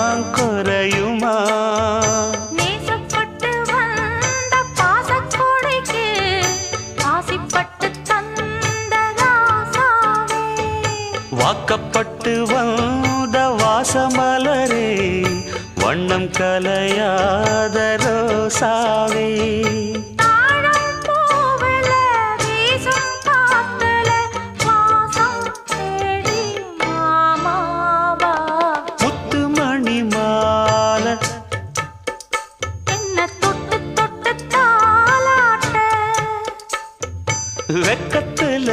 தான் குறையுமா? நேசப்பட்டு வந்த பாசக்கோடைக்கு ஆசிப்பட்டு தந்த ராசாவே, வாக்கப்பட்டு வந்த வாசமலரே, வண்ணம் கலையாத ரோசாவே. தாழம் பூவுல வீசும் காத்துல வாசம் தேடி மாமாவா, முத்துமணி மாலை என்ன தொட்டு தொட்டு தாலாட்ட, வெக்கத்துல